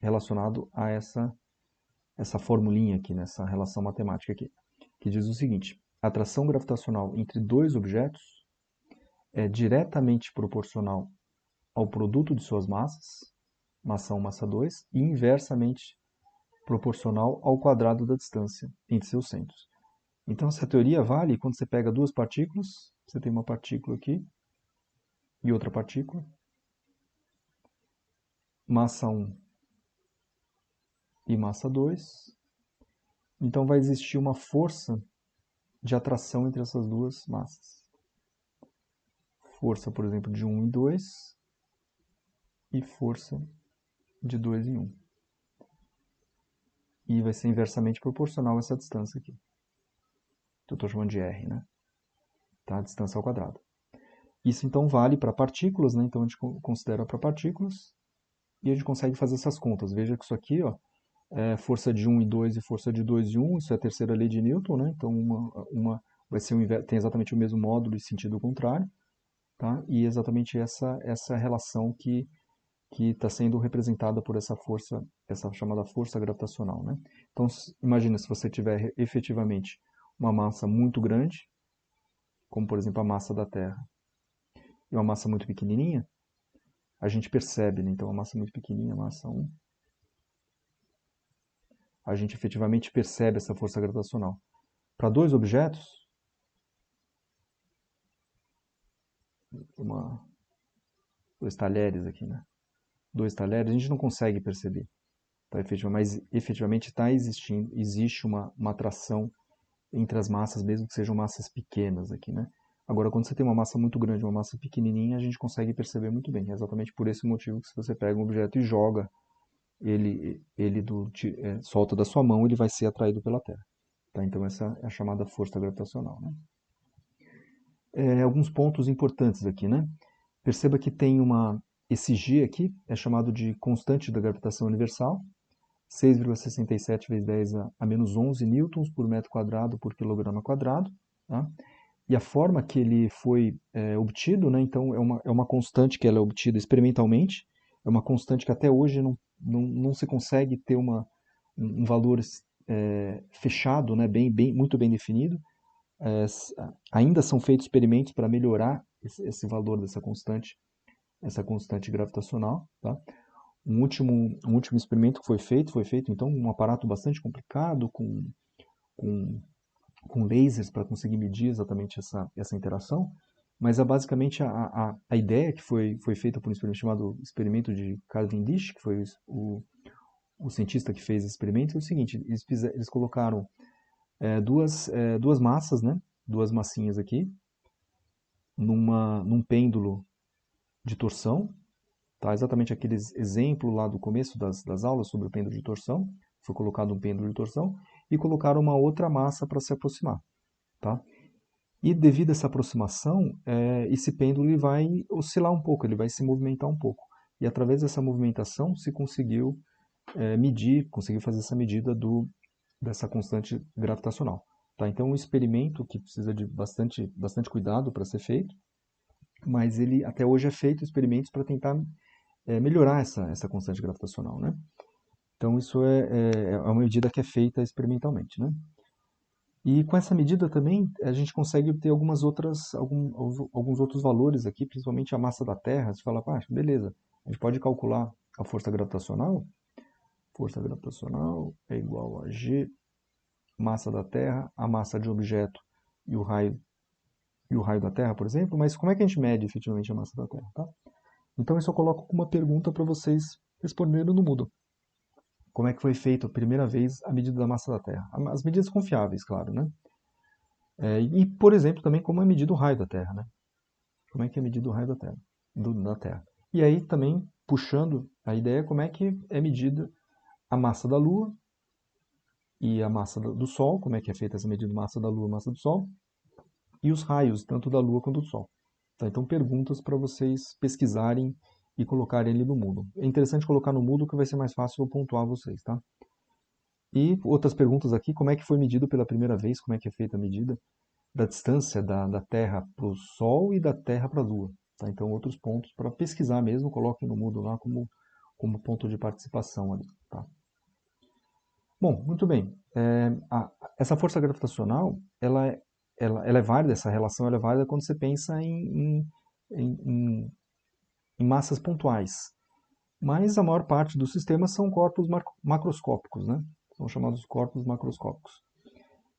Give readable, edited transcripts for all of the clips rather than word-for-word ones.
relacionado a essa formulinha aqui, nessa relação matemática aqui, que diz o seguinte: a atração gravitacional entre dois objetos é diretamente proporcional ao produto de suas massas, massa 1, massa 2, e inversamente proporcional ao quadrado da distância entre seus centros. Então, essa teoria vale quando você pega duas partículas, você tem uma partícula aqui e outra partícula, massa 1 e massa 2. Então, vai existir uma força de atração entre essas duas massas. Força, por exemplo, de 1 em 2 e força de 2 em 1. E vai ser inversamente proporcional a essa distância aqui. Eu estou chamando de R, né? Tá? A distância ao quadrado. Isso então vale para partículas, né? Então a gente considera para partículas e a gente consegue fazer essas contas. Veja que isso aqui, ó, é força de 1 e 2 e força de 2 e 1, isso é a terceira lei de Newton, né? Então uma vai ser tem exatamente o mesmo módulo e sentido contrário, tá? E exatamente essa relação que está sendo representada por essa força, essa chamada força gravitacional, né? Então imagina se você tiver efetivamente uma massa muito grande, como por exemplo a massa da Terra, e uma massa muito pequenininha, a gente percebe, né? Então a massa muito pequenininha, massa 1, a gente efetivamente percebe essa força gravitacional. Para dois objetos, dois talheres aqui, né? Dois talheres, a gente não consegue perceber, tá? Mas efetivamente está existindo, existe uma atração entre as massas, mesmo que sejam massas pequenas aqui, né? Agora, quando você tem uma massa muito grande e uma massa pequenininha, a gente consegue perceber muito bem. É exatamente por esse motivo que se você pega um objeto e joga solta da sua mão, ele vai ser atraído pela Terra. Tá? Então essa é a chamada força gravitacional, né? Alguns pontos importantes aqui, né? Perceba que tem esse G aqui é chamado de constante da gravitação universal, 6,67 vezes 10 a menos 11 newtons por metro quadrado por quilograma quadrado, tá? E a forma que ele foi obtido, né? Então é uma constante que ela é obtida experimentalmente, é uma constante que até hoje não se consegue ter um valor fechado, né? Muito bem definido. Ainda são feitos experimentos para melhorar esse valor dessa constante, essa constante gravitacional, tá? Um último experimento que foi feito então um aparato bastante complicado com, com lasers para conseguir medir exatamente essa interação, mas basicamente a ideia que foi feita por um experimento chamado experimento de Cavendish, que foi o cientista que fez esse experimento, é o seguinte: eles colocaram duas massas, né? Duas massinhas aqui, num pêndulo de torção, tá? Exatamente aquele exemplo lá do começo das aulas sobre o pêndulo de torção. Foi colocado um pêndulo de torção e colocaram uma outra massa para se aproximar, tá? E devido a essa aproximação, esse pêndulo ele vai oscilar um pouco, ele vai se movimentar um pouco. E através dessa movimentação se conseguiu conseguiu fazer essa medida dessa constante gravitacional. Tá? Então, é um experimento que precisa de bastante cuidado para ser feito, mas ele até hoje é feito experimentos para tentar melhorar essa constante gravitacional, né? Então, isso é uma medida que é feita experimentalmente, né? E com essa medida também a gente consegue obter alguns outros valores aqui, principalmente a massa da Terra. Você fala, beleza, a gente pode calcular a força gravitacional. Força gravitacional é igual a G, massa da Terra, a massa de um objeto e o raio da Terra, por exemplo. Mas como é que a gente mede efetivamente a massa da Terra, tá? Então isso eu coloco como uma pergunta para vocês responderem no Moodle. Como é que foi feito a primeira vez a medida da massa da Terra? As medidas confiáveis, claro, né? E, por exemplo, também como é medido o raio da Terra, né? Como é que é medido o raio da Terra, da Terra? E aí também, puxando a ideia, como é que é medida a massa da Lua e a massa do Sol, como é que é feita essa medida de massa da Lua e massa do Sol, e os raios, tanto da Lua quanto do Sol. Tá? Então, perguntas para vocês pesquisarem e colocarem ali no Moodle. É interessante colocar no Moodle que vai ser mais fácil eu pontuar vocês, tá? E outras perguntas aqui, como é que foi medido pela primeira vez, como é que é feita a medida da distância da Terra para o Sol e da Terra para a Lua. Tá? Então, outros pontos para pesquisar mesmo, coloquem no Moodle lá como como ponto de participação ali, tá? Bom, muito bem. Essa força gravitacional, ela é válida, essa relação ela é válida quando você pensa em massas pontuais. Mas a maior parte dos sistemas são corpos macroscópicos, né? São chamados corpos macroscópicos.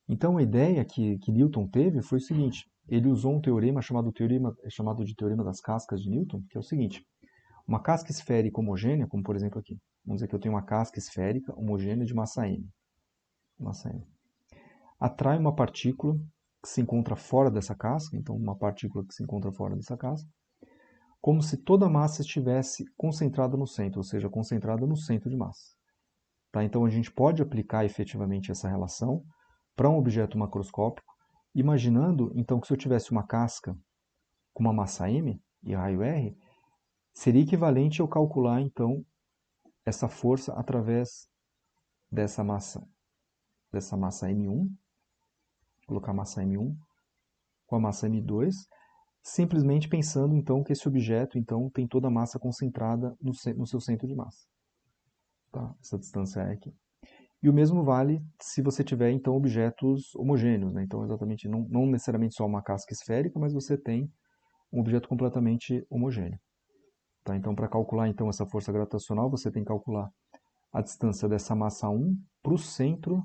Então a ideia que Newton teve foi o seguinte: ele usou um teorema chamado de teorema das cascas de Newton, que é o seguinte: uma casca esférica homogênea, como por exemplo aqui, vamos dizer que eu tenho uma casca esférica homogênea de massa m, atrai uma partícula que se encontra fora dessa casca, então uma partícula que se encontra fora dessa casca, como se toda a massa estivesse concentrada no centro, ou seja, concentrada no centro de massa. Tá? Então a gente pode aplicar efetivamente essa relação para um objeto macroscópico, imaginando então que se eu tivesse uma casca com uma massa m e raio r, seria equivalente eu calcular então essa força através dessa massa m1, colocar a massa m1 com a massa m2, simplesmente pensando então que esse objeto então tem toda a massa concentrada no seu centro de massa. Tá? Essa distância é aqui. E o mesmo vale se você tiver então objetos homogêneos, né? Então exatamente não necessariamente só uma casca esférica, mas você tem um objeto completamente homogêneo. Tá? Então para calcular então essa força gravitacional, você tem que calcular a distância dessa massa 1 para o centro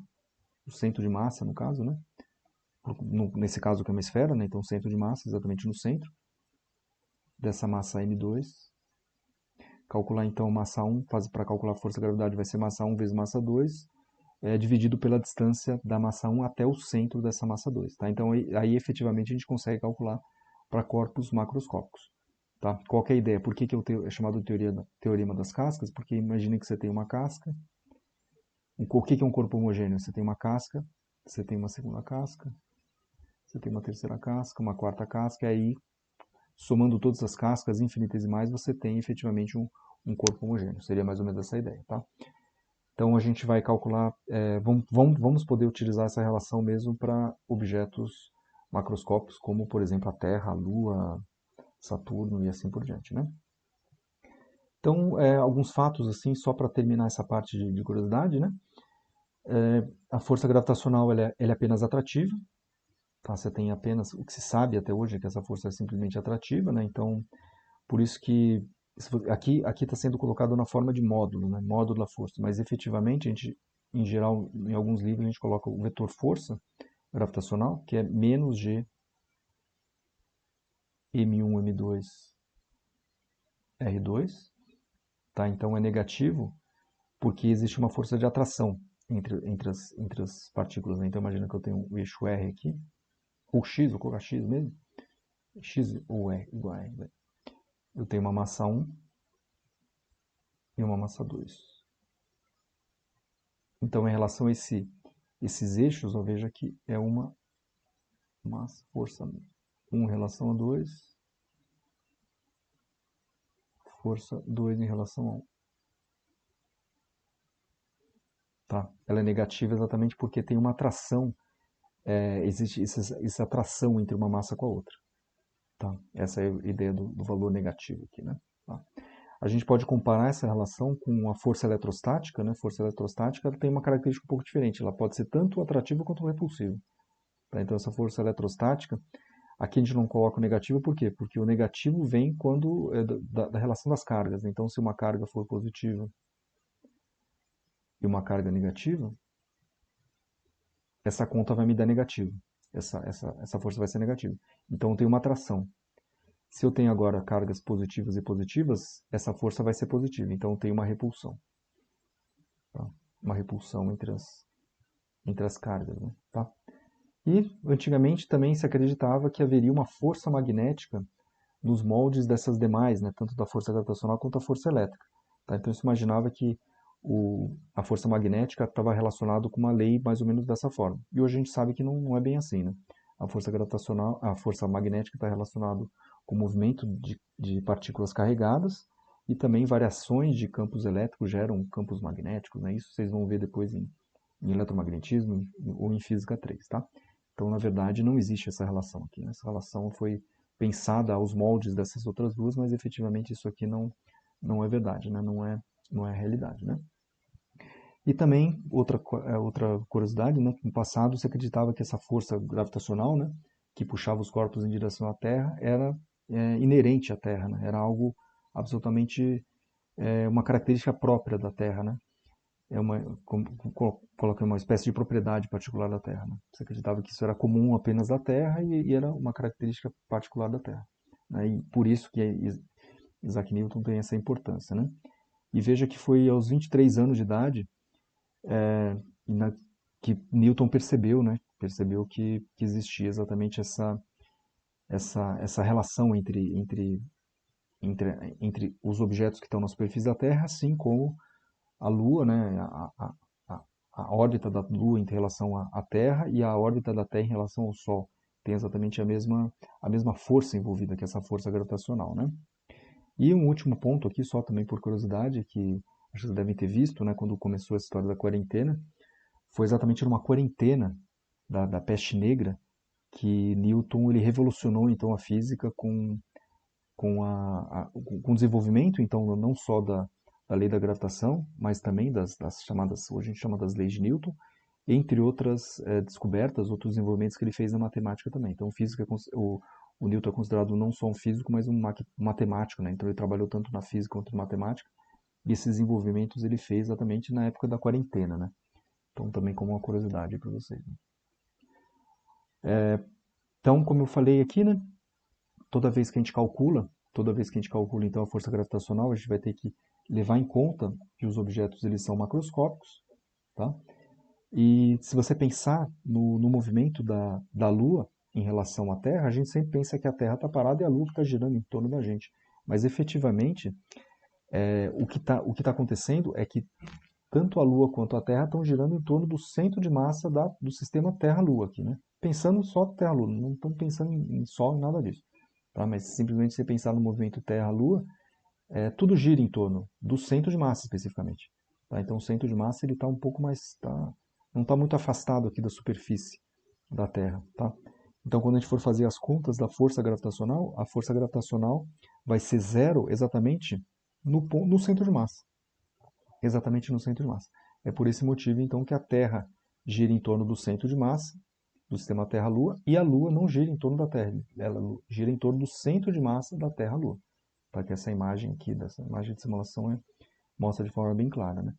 de massa no caso, né? Nesse caso que é uma esfera, né? Então centro de massa exatamente no centro dessa massa m2. Calcular então massa 1, para calcular a força da gravidade vai ser massa 1 vezes massa 2, dividido pela distância da massa 1 até o centro dessa massa 2. Tá? Então aí efetivamente a gente consegue calcular para corpos macroscópicos. Tá? Qual que é a ideia? Por que é chamado de teorema das cascas? Porque imagine que você tem uma casca. O que é um corpo homogêneo? Você tem uma casca, você tem uma segunda casca, você tem uma terceira casca, uma quarta casca, e aí, somando todas as cascas infinitesimais, você tem efetivamente um corpo homogêneo. Seria mais ou menos essa a ideia, tá? Então a gente vai calcular, vamos poder utilizar essa relação mesmo para objetos macroscópicos, como por exemplo a Terra, a Lua, Saturno e assim por diante, né? Então, alguns fatos assim, só para terminar essa parte de curiosidade, né? A força gravitacional ela é apenas atrativa, tá? Você tem apenas o que se sabe até hoje é que essa força é simplesmente atrativa, né? Então, por isso que aqui está sendo colocado na forma de módulo, né? Módulo da força, mas efetivamente a gente, em geral, em alguns livros a gente coloca o vetor força gravitacional, que é menos g m1 m2 r2, tá? Então é negativo porque existe uma força de atração entre as partículas, né? Então imagina que eu tenho o eixo R aqui, ou X, vou colocar X mesmo, X ou R igual a R, né? Eu tenho uma massa 1 e uma massa 2. Então, em relação a esses eixos, eu vejo que é uma força 1 em relação a 2, força 2 em relação a 1. Tá? Ela é negativa exatamente porque tem uma atração, existe essa atração entre uma massa com a outra. Tá? Essa é a ideia do valor negativo aqui, né? Tá? A gente pode comparar essa relação com a força eletrostática, né? A força eletrostática tem uma característica um pouco diferente. Ela pode ser tanto atrativa quanto repulsiva. Tá? Então, essa força eletrostática, aqui a gente não coloca o negativo, por quê? Porque o negativo vem quando da relação das cargas. Então, se uma carga for positiva e uma carga negativa, essa conta vai me dar negativo. Essa força vai ser negativa. Então, tem uma atração. Se eu tenho agora cargas positivas e positivas, essa força vai ser positiva. Então, tem uma repulsão. Tá? Uma repulsão entre as cargas. Né? Tá? E, antigamente, também se acreditava que haveria uma força magnética nos moldes dessas demais, né? Tanto da força gravitacional quanto da força elétrica. Tá? Então, se imaginava que a força magnética estava relacionada com uma lei mais ou menos dessa forma. E hoje a gente sabe que não é bem assim. Né? A força gravitacional, a força magnética está relacionada com o movimento de partículas carregadas e também variações de campos elétricos geram campos magnéticos. Né? Isso vocês vão ver depois em eletromagnetismo ou em física 3. Tá? Então, na verdade, não existe essa relação aqui. Né? Essa relação foi pensada aos moldes dessas outras duas, mas efetivamente isso aqui não é verdade. Né? não é a realidade, né? E também, outra curiosidade, né? No passado se acreditava que essa força gravitacional, né? Que puxava os corpos em direção à Terra, era inerente à Terra, né? Era algo absolutamente, uma característica própria da Terra, né? É uma, coloca uma espécie de propriedade particular da Terra, né? Você acreditava que isso era comum apenas da Terra e era uma característica particular da Terra, né? E por isso que Isaac Newton tem essa importância, né? E veja que foi aos 23 anos de idade na, que Newton percebeu, né? Percebeu que existia exatamente essa relação entre os objetos que estão na superfície da Terra, assim como a Lua, né? A órbita da Lua em relação à Terra e a órbita da Terra em relação ao Sol. Tem exatamente a mesma força envolvida, que é essa força gravitacional, né? E um último ponto aqui, só também por curiosidade, que acho que vocês devem ter visto, né, quando começou a história da quarentena, foi exatamente numa quarentena da peste negra que Newton ele revolucionou então a física com o desenvolvimento então não só da lei da gravitação, mas também das chamadas, hoje a gente chama das leis de Newton, entre outras descobertas, outros desenvolvimentos que ele fez na matemática também. Então, o Newton é considerado não só um físico, mas um matemático, né? Então, ele trabalhou tanto na física quanto na matemática, e esses desenvolvimentos ele fez exatamente na época da quarentena, né? Então, também como uma curiosidade para vocês, né? Então, como eu falei aqui, né? Toda vez que a gente calcula então a força gravitacional, a gente vai ter que levar em conta que os objetos eles são macroscópicos, tá? E se você pensar no movimento da Lua em relação à Terra, a gente sempre pensa que a Terra está parada e a Lua que está girando em torno da gente. Mas efetivamente, o que tá acontecendo é que tanto a Lua quanto a Terra estão girando em torno do centro de massa do sistema Terra-Lua aqui, né? Pensando só Terra-Lua, não estamos pensando em Sol, nada disso. Tá? Mas simplesmente você pensar no movimento Terra-Lua, tudo gira em torno do centro de massa especificamente. Tá? Então o centro de massa ele está um pouco mais, não está muito afastado aqui da superfície da Terra. Tá? Então quando a gente for fazer as contas da força gravitacional, a força gravitacional vai ser zero exatamente no centro de massa. Exatamente no centro de massa. É por esse motivo então que a Terra gira em torno do centro de massa do sistema Terra-Lua e a Lua não gira em torno da Terra, ela gira em torno do centro de massa da Terra-Lua. Para que essa imagem aqui, dessa imagem de simulação, mostra de forma bem clara, né?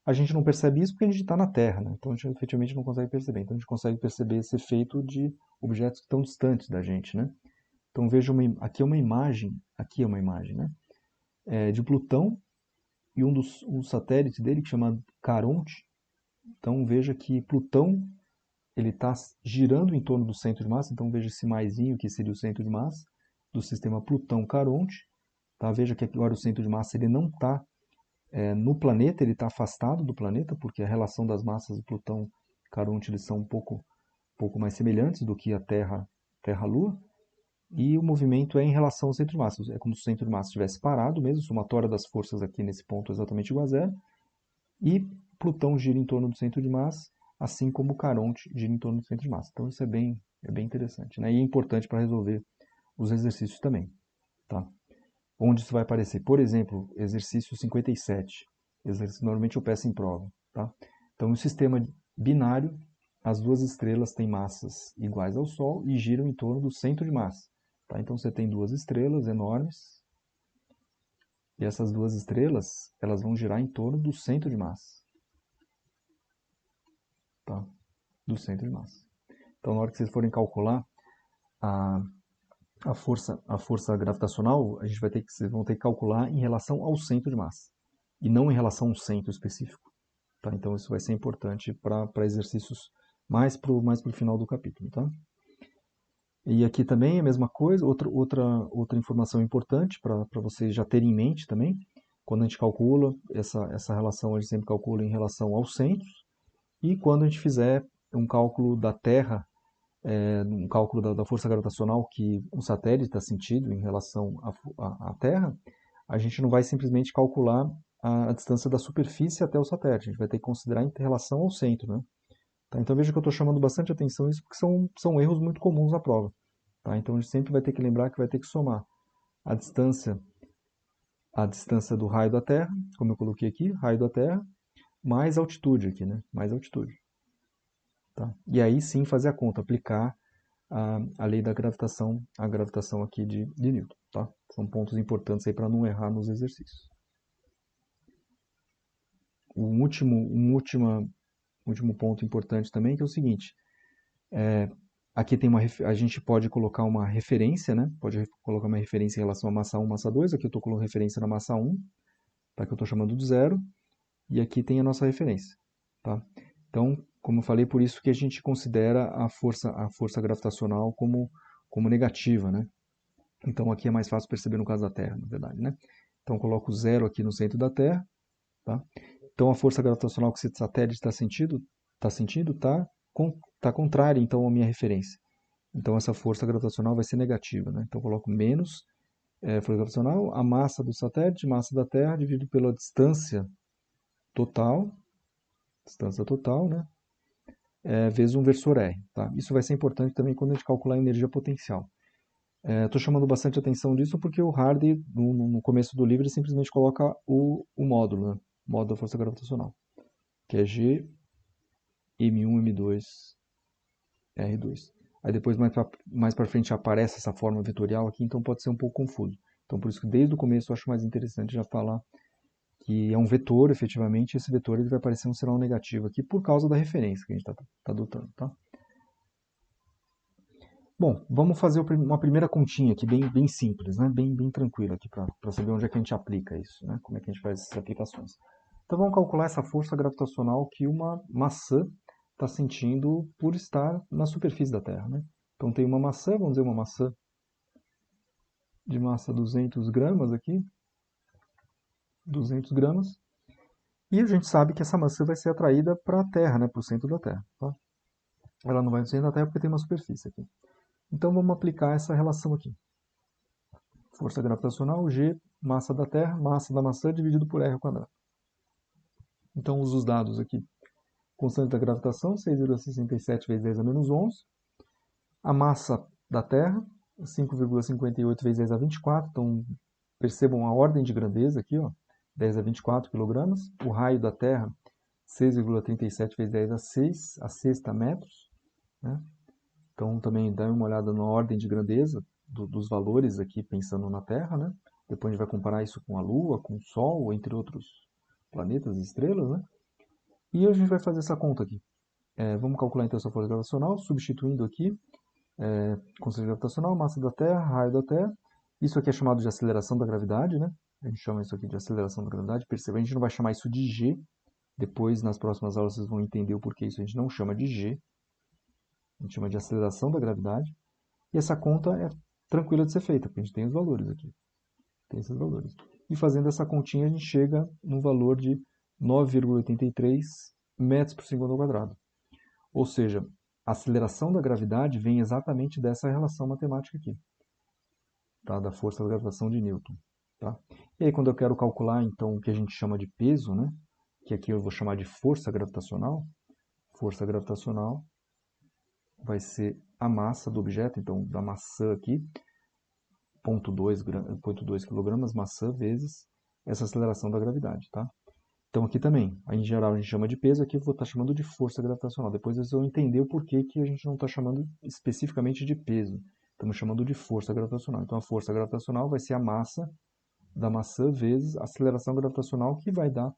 A gente não percebe isso porque a gente está na Terra, né? Então a gente efetivamente não consegue perceber. Então a gente consegue perceber esse efeito de objetos que estão distantes da gente, né? Então veja, aqui é uma imagem, né? De Plutão e um satélite dele que chama Caronte. Então veja que Plutão ele está girando em torno do centro de massa. Então veja esse maisinho que seria o centro de massa do sistema Plutão-Caronte. Tá? Veja que agora o centro de massa ele não está no planeta, ele está afastado do planeta, porque a relação das massas de Plutão e Caronte eles são um pouco mais semelhantes do que a Terra-Lua, e o movimento é em relação ao centro de massa. É como se o centro de massa estivesse parado mesmo, a somatória das forças aqui nesse ponto é exatamente igual a zero, e Plutão gira em torno do centro de massa, assim como o Caronte gira em torno do centro de massa. Então isso é bem interessante, né? E é importante para resolver os exercícios também. Tá? Onde isso vai aparecer? Por exemplo, exercício 57. Exercício normalmente eu peço em prova. Tá? Então, no sistema binário, as duas estrelas têm massas iguais ao Sol e giram em torno do centro de massa. Tá? Então, você tem duas estrelas enormes e essas duas estrelas elas vão girar em torno do centro de massa. Tá? Do centro de massa. Então, na hora que vocês forem calcular a, a força gravitacional, vocês vão ter que calcular em relação ao centro de massa e não em relação a um centro específico. Tá? Então isso vai ser importante para exercícios mais para o final do capítulo. Tá? E aqui também a mesma coisa, outra informação importante para vocês já terem em mente também, quando a gente calcula essa relação, a gente sempre calcula em relação aos centros, e quando a gente fizer um cálculo da Terra, um cálculo da força gravitacional que um satélite está sentindo em relação à Terra, a gente não vai simplesmente calcular a distância da superfície até o satélite, a gente vai ter que considerar em relação ao centro, né? Tá? Então veja que eu estou chamando bastante atenção isso porque são erros muito comuns na prova. Tá? Então a gente sempre vai ter que lembrar que vai ter que somar a distância a distância do raio da Terra, como eu coloquei aqui, raio da Terra, mais altitude aqui, né? Mais altitude. Tá? E aí sim fazer a conta, aplicar a lei da gravitação, a gravitação aqui de Newton. Tá? São pontos importantes aí para não errar nos exercícios. Um último ponto importante também, que é o seguinte, aqui tem a gente pode colocar uma referência, né? Pode colocar uma referência em relação a massa 1, massa 2, aqui eu estou colocando referência na massa 1, tá? Que eu estou chamando de zero, e aqui tem a nossa referência. Tá? Então, como eu falei, por isso que a gente considera a força gravitacional como negativa. Né? Então aqui é mais fácil perceber no caso da Terra, na verdade. Né? Então eu coloco zero aqui no centro da Terra. Tá? Então a força gravitacional que esse satélite está sentindo tá contrária então à minha referência. Então essa força gravitacional vai ser negativa. Né? Então eu coloco menos força gravitacional, a massa do satélite, massa da Terra, dividido pela distância total, né? Vezes um versor R. Tá? Isso vai ser importante também quando a gente calcular a energia potencial. Estou chamando bastante atenção disso porque o Hardy, no começo do livro, ele simplesmente coloca o módulo, né? O módulo da força gravitacional, que é G, M1, M2, R2. Aí depois, mais para frente, aparece essa forma vetorial aqui, então pode ser um pouco confuso. Então, por isso que desde o começo eu acho mais interessante já falar que é um vetor, efetivamente, e esse vetor ele vai aparecer um sinal negativo aqui por causa da referência que a gente está adotando. Tá? Bom, vamos fazer uma primeira continha aqui, bem simples, né? bem tranquila aqui, para saber onde é que a gente aplica isso, né? Como é que a gente faz essas aplicações. Então vamos calcular essa força gravitacional que uma maçã está sentindo por estar na superfície da Terra. Né? Então tem uma maçã, vamos dizer uma maçã de massa 200 gramas aqui, 200 gramas, e a gente sabe que essa maçã vai ser atraída para a Terra, né? Para o centro da Terra. Tá? Ela não vai no centro da Terra porque tem uma superfície aqui. Então vamos aplicar essa relação aqui. Força gravitacional, G, massa da Terra, massa da maçã dividido por R ao quadrado. Então uso os dados aqui. Constante da gravitação, 6,67 vezes 10 a menos 11. A massa da Terra, 5,58 vezes 10 a 24. Então percebam a ordem de grandeza aqui, ó, 10 a 24 kg. O raio da Terra, 6,37 vezes 10 a 6, a sexta metros. Né? Então também dá uma olhada na ordem de grandeza dos valores aqui, pensando na Terra, né? Depois a gente vai comparar isso com a Lua, com o Sol, entre outros planetas e estrelas, né? E a gente vai fazer essa conta aqui. Vamos calcular então essa força gravitacional, substituindo aqui constante gravitacional, massa da Terra, raio da Terra. Isso aqui é chamado de aceleração da gravidade, né? A gente chama isso aqui de aceleração da gravidade. Perceba, a gente não vai chamar isso de G. Depois, nas próximas aulas, vocês vão entender o porquê isso a gente não chama de G. A gente chama de aceleração da gravidade. E essa conta é tranquila de ser feita, porque a gente tem os valores aqui. Tem esses valores. E fazendo essa continha, a gente chega no valor de 9,83 metros por segundo ao quadrado. Ou seja, a aceleração da gravidade vem exatamente dessa relação matemática aqui, tá? Da força da gravitação de Newton. Tá? E aí, quando eu quero calcular, então, o que a gente chama de peso, né? Que aqui eu vou chamar de força gravitacional vai ser a massa do objeto, então, da maçã aqui, 0,2 kg maçã vezes essa aceleração da gravidade, tá? Então aqui também, em geral a gente chama de peso, aqui eu vou estar chamando de força gravitacional. Depois vocês vão entender o porquê que a gente não está chamando especificamente de peso. Estamos chamando de força gravitacional. Então a força gravitacional vai ser a massa da maçã vezes a aceleração gravitacional, que vai dar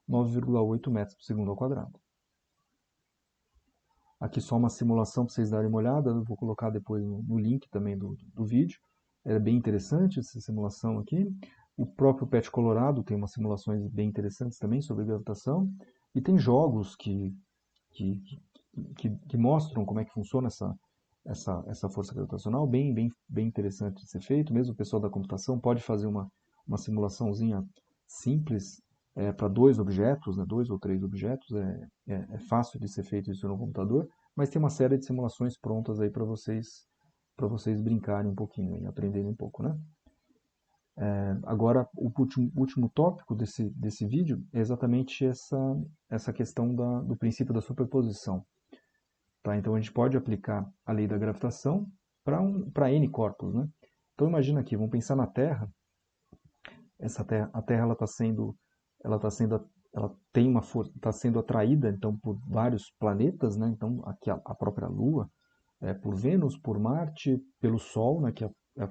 9,8 metros por segundo ao quadrado. Aqui só uma simulação para vocês darem uma olhada, eu vou colocar depois no link também do vídeo. É bem interessante essa simulação aqui. O próprio PET Colorado tem umas simulações bem interessantes também sobre gravitação. E tem jogos que mostram como é que funciona essa força gravitacional, bem interessante de ser feito. Mesmo o pessoal da computação pode fazer uma simulaçãozinha simples para dois objetos, né, 2 ou 3 objetos. É fácil de ser feito isso no computador, mas tem uma série de simulações prontas aí para vocês brincarem um pouquinho e aprenderem um pouco, né? Agora, o último tópico desse vídeo é exatamente essa questão do princípio da superposição. Tá? Então, a gente pode aplicar a lei da gravitação para N corpos. Né? Então, imagina aqui, vamos pensar na Terra. a Terra ela tem uma força, está sendo atraída então por vários planetas, né? Então aqui a própria Lua, por Vênus, por Marte, pelo Sol, né?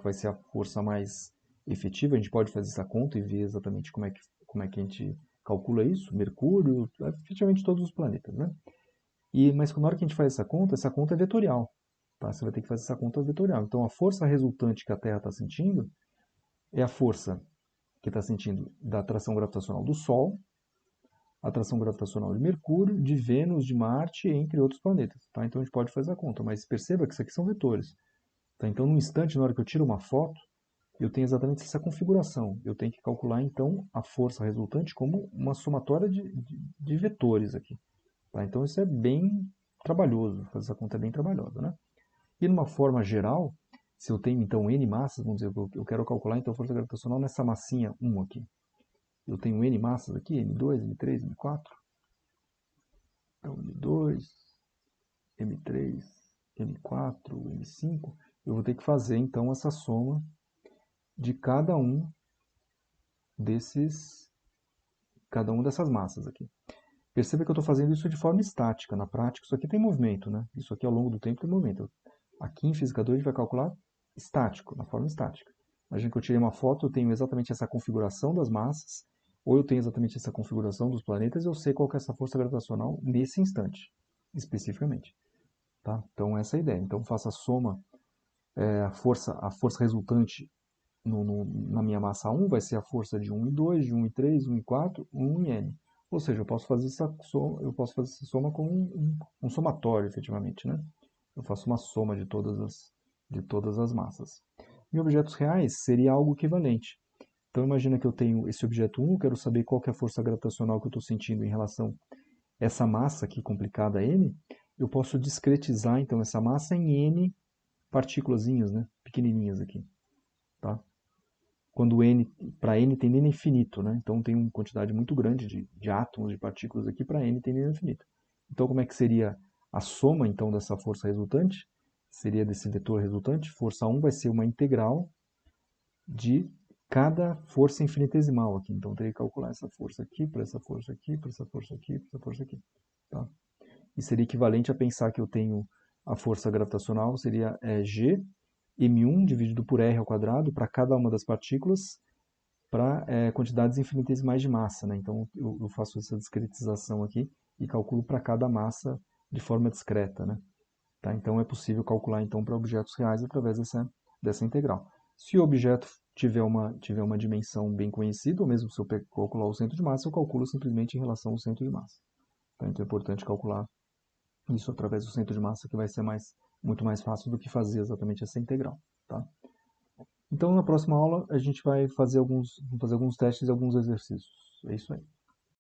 Vai ser a força mais efetiva. A gente pode fazer essa conta e ver exatamente como é que a gente calcula isso. Mercúrio, efetivamente todos os planetas, né? Mas na hora que a gente faz essa conta é vetorial. Tá? Você vai ter que fazer essa conta vetorial. Então a força resultante que a Terra está sentindo é a força que está sentindo da atração gravitacional do Sol, atração gravitacional de Mercúrio, de Vênus, de Marte, entre outros planetas. Tá? Então a gente pode fazer a conta, mas perceba que isso aqui são vetores. Tá? Então, no instante, na hora que eu tiro uma foto, eu tenho exatamente essa configuração. Eu tenho que calcular, então, a força resultante como uma somatória de vetores aqui. Tá? Então, isso é bem trabalhoso, fazer essa conta é bem trabalhosa. Né? E, numa forma geral, se eu tenho, então, N massas, vamos dizer, eu quero calcular, então, a força gravitacional nessa massinha 1 aqui. Eu tenho N massas aqui, M2, M3, M4. Então, M2, M3, M4, M5. Eu vou ter que fazer, então, essa soma de cada dessas massas aqui. Perceba que eu estou fazendo isso de forma estática. Na prática, isso aqui tem movimento, né? Isso aqui ao longo do tempo tem movimento. Aqui em Física 2 a gente vai calcular estático, na forma estática. Imagina que eu tirei uma foto, eu tenho exatamente essa configuração das massas, ou eu tenho exatamente essa configuração dos planetas, e eu sei qual que é essa força gravitacional nesse instante, especificamente. Tá? Então essa é a ideia. Então faça a soma, a força resultante na minha massa 1 vai ser a força de 1 e 2, de 1 e 3, 1 e 4, 1 e n. Ou seja, eu posso fazer essa soma com um somatório, efetivamente. Né? Eu faço uma soma de todas as massas. Em objetos reais, seria algo equivalente. Então, imagina que eu tenho esse objeto 1, eu quero saber qual que é a força gravitacional que eu estou sentindo em relação a essa massa aqui complicada, n. Eu posso discretizar, então, essa massa em n partículazinhas, né? Pequenininhas aqui. Tá? Quando para n tem n infinito, né? Então tem uma quantidade muito grande de átomos, de partículas aqui, para n tem n infinito. Então como é que seria a soma então dessa força resultante? Seria desse vetor resultante, força 1 vai ser uma integral de cada força infinitesimal aqui. Então eu teria que calcular essa força aqui, para essa força aqui, para essa força aqui, para essa força aqui. Tá? E seria equivalente a pensar que eu tenho a força gravitacional, seria G m1 dividido por r ao quadrado para cada uma das partículas para quantidades infinitesimais de massa. Né? Então eu faço essa discretização aqui e calculo para cada massa de forma discreta. Né? Tá? Então é possível calcular então para objetos reais através dessa integral. Se o objeto tiver uma dimensão bem conhecida, ou mesmo se eu calcular o centro de massa, eu calculo simplesmente em relação ao centro de massa. Tá? Então é importante calcular isso através do centro de massa, que vai ser muito mais fácil do que fazer exatamente essa integral. Tá? Então, na próxima aula, a gente vai fazer alguns testes e alguns exercícios. É isso aí.